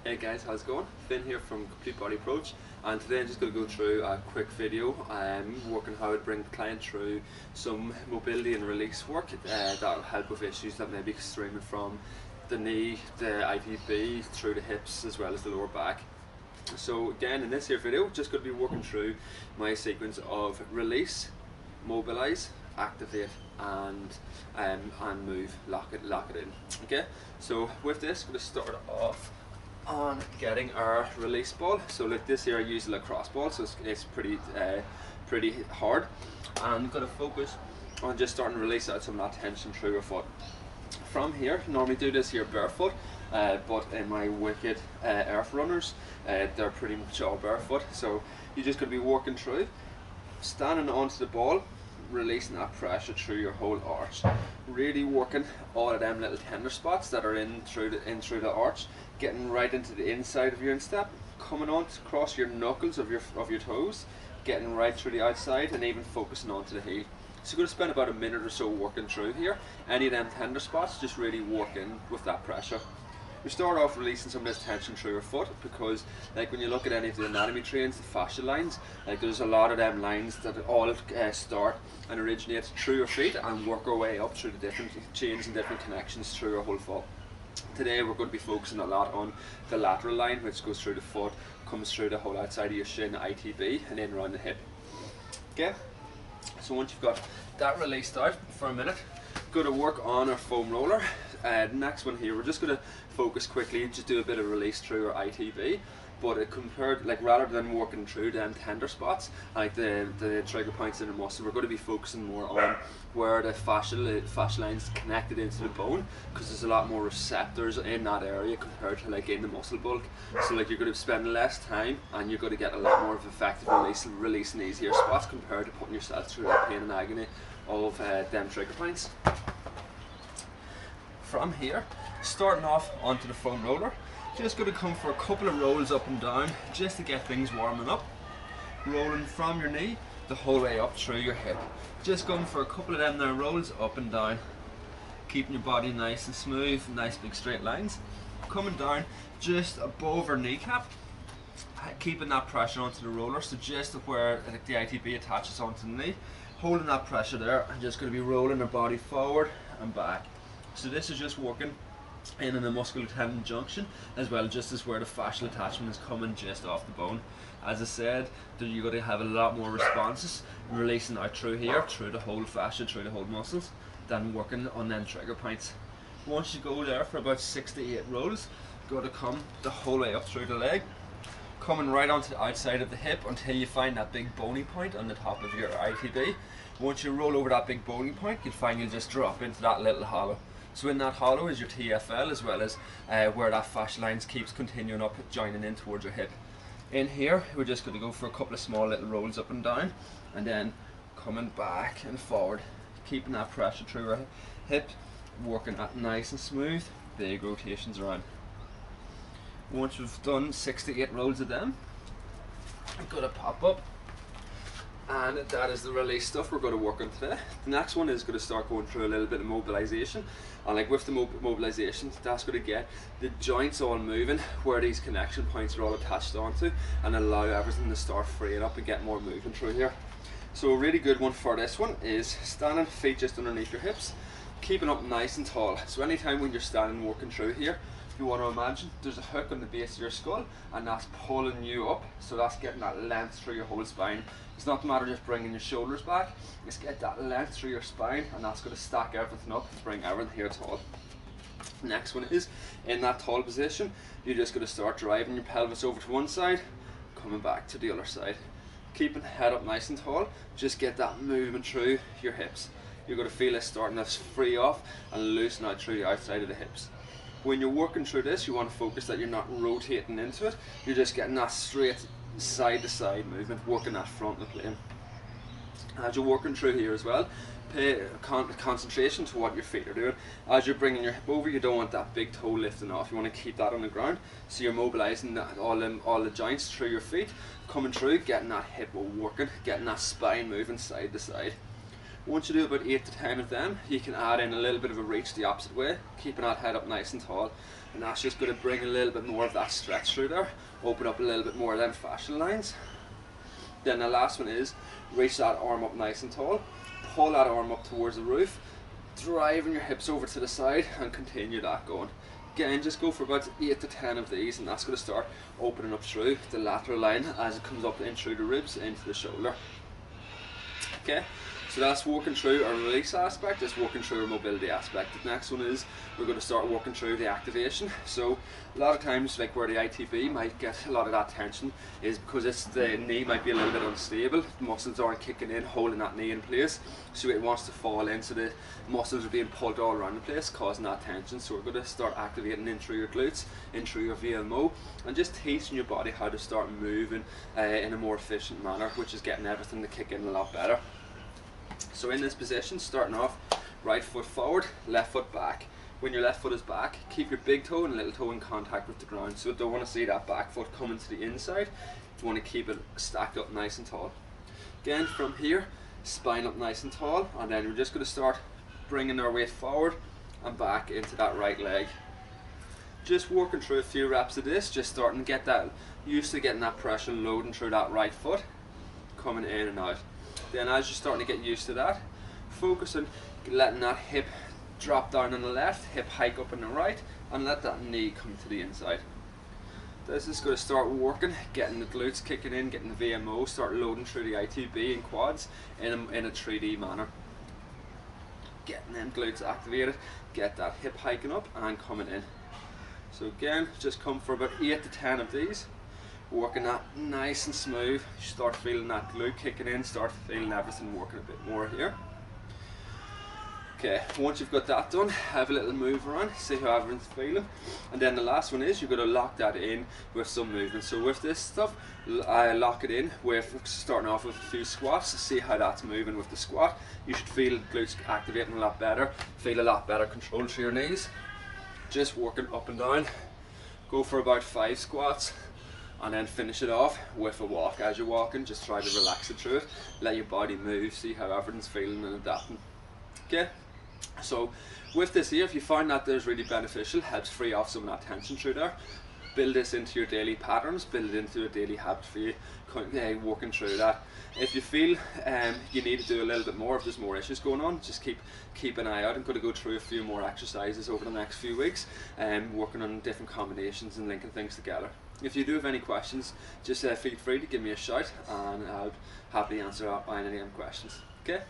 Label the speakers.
Speaker 1: Hey guys, how's it going? Finn here from Complete Body Approach, and today I'm just going to go through a quick video working how to bring the client through some mobility and release work that will help with issues that may be stemming from the knee, the ITB, through the hips as well as the lower back. So again, in this here video, just going to be working through my sequence of release, mobilize, activate and move, lock it in. Okay, so with this we're going to start off on getting our release ball. So like this here I use a lacrosse ball, so it's pretty hard, and I'm going to focus on just starting to release out some of that tension through your foot. From here, normally do this here barefoot, but in my wicked earth runners, they're pretty much all barefoot, so you're just going to be working through, standing onto the ball, releasing that pressure through your whole arch, really working all of them little tender spots that are in through the arch, getting right into the inside of your instep, coming on across your knuckles of your toes, getting right through the outside, and even focusing onto the heel. So you're going to spend about a minute or so working through here. Any of them tender spots, just really working with that pressure. We start off releasing some of this tension through your foot, because like when you look at any of the anatomy trains, the fascia lines, like there's a lot of them lines that all start and originate through your feet and work our way up through the different chains and different connections through your whole foot. Today we're going to be focusing a lot on the lateral line, which goes through the foot, comes through the whole outside of your shin, ITB, and then around the hip. Okay, so once you've got that released out for a minute, go to work on our foam roller. Next one here, we're just going to focus quickly, just do a bit of release through our ITB, but it compared, like rather than working through them tender spots, like the trigger points in the muscle, we're going to be focusing more on where the fascia lines connected into the bone, because there's a lot more receptors in that area compared to like in the muscle bulk. So like you're going to spend less time and you're going to get a lot more of effective releasing these here spots compared to putting yourself through that pain and agony of them trigger points. From here, starting off onto the foam roller, just going to come for a couple of rolls up and down just to get things warming up. Rolling from your knee the whole way up through your hip. Just going for a couple of them there rolls up and down, keeping your body nice and smooth, nice big straight lines. Coming down just above our kneecap, keeping that pressure onto the roller, so just where the ITB attaches onto the knee, holding that pressure there, and just going to be rolling our body forward and back. So this is just working in the muscular-tendon junction, as well just as where the fascial attachment is coming just off the bone. As I said, you're going to have a lot more responses releasing out through here, through the whole fascia, through the whole muscles, than working on them trigger points. Once you go there for about 6 to 8 rolls, go to come the whole way up through the leg, coming right onto the outside of the hip until you find that big bony point on the top of your ITB. Once you roll over that big bony point, you'll find you'll just drop into that little hollow. So in that hollow is your TFL, as well as where that fascia lines keeps continuing up, joining in towards your hip. In here, we're just going to go for a couple of small little rolls up and down, and then coming back and forward, keeping that pressure through our hip, working that nice and smooth, big rotations around. Once we've done 6 to 8 rolls of them, I'm going to pop up, and that is the release stuff we're going to work on today. The next one is going to start going through a little bit of mobilization, and like with the mobilization, that's going to get the joints all moving where these connection points are all attached onto, and allow everything to start freeing up and get more movement through here. So a really good one for this one is standing, feet just underneath your hips, keeping up nice and tall. So anytime when you're standing working through here, you want to imagine there's a hook on the base of your skull, and that's pulling you up, so that's getting that length through your whole spine. It's not a matter of just bringing your shoulders back, it's get that length through your spine, and that's going to stack everything up to bring everything here tall. Next one is, in that tall position, you're just going to start driving your pelvis over to one side, coming back to the other side. Keeping the head up nice and tall, just get that movement through your hips. You're going to feel it starting to free off and loosen out through the outside of the hips. When you're working through this, you want to focus that you're not rotating into it, you're just getting that straight side to side movement, working that frontal plane. As you're working through here as well, pay concentration to what your feet are doing. As you're bringing your hip over, you don't want that big toe lifting off, you want to keep that on the ground, so you're mobilizing all the joints through your feet, coming through, getting that hip working, getting that spine moving side to side. Once you do about 8 to 10 of them, you can add in a little bit of a reach the opposite way, keeping that head up nice and tall, and that's just going to bring a little bit more of that stretch through there, open up a little bit more of them fascial lines. Then the last one is reach that arm up nice and tall, pull that arm up towards the roof, driving your hips over to the side, and continue that going. Again, just go for about 8 to 10 of these, and that's going to start opening up through the lateral line as it comes up in through the ribs into the shoulder. Okay, so that's working through our release aspect, that's working through our mobility aspect. The next one is we're going to start working through the activation. So a lot of times, like where the ITB might get a lot of that tension is because the knee might be a little bit unstable, the muscles aren't kicking in, holding that knee in place, so it wants to fall in, so the muscles are being pulled all around the place, causing that tension. So we're going to start activating in through your glutes, in through your VMO, and just teaching your body how to start moving in a more efficient manner, which is getting everything to kick in a lot better. So in this position, starting off, right foot forward, left foot back. When your left foot is back, keep your big toe and little toe in contact with the ground. So don't want to see that back foot coming to the inside. You want to keep it stacked up nice and tall. Again, from here, spine up nice and tall, and then we're just going to start bringing our weight forward and back into that right leg. Just working through a few reps of this, just starting to get that used to getting that pressure loading through that right foot, coming in and out. Then as you're starting to get used to that, focus on letting that hip drop down on the left, hip hike up on the right, and let that knee come to the inside. This is going to start working, getting the glutes kicking in, getting the VMO, start loading through the ITB and quads in a 3D manner. Getting them glutes activated, get that hip hiking up and coming in. So again, just come for about 8 to 10 of these. Working that nice and smooth, you start feeling that glute kicking in, start feeling everything working a bit more here. Okay, once you've got that done, have a little move around, see how everyone's feeling. And then the last one is you're going to lock that in with some movement. So with this stuff, I lock it in with starting off with a few squats to see how that's moving with the squat. You should feel glutes activating a lot better, feel a lot better control through your knees. Just working up and down, go for about 5 squats. And then finish it off with a walk. As you're walking, just try to relax it through it, let your body move, see how everything's feeling and adapting. Okay, so with this here, if you find that there's really beneficial, helps free off some of that tension through there, build this into your daily patterns, build it into a daily habit for you, working through that. If you feel you need to do a little bit more, if there's more issues going on, just keep an eye out. I'm going to go through a few more exercises over the next few weeks, working on different combinations and linking things together. If you do have any questions, just feel free to give me a shout, and I'll happily answer any questions. Okay?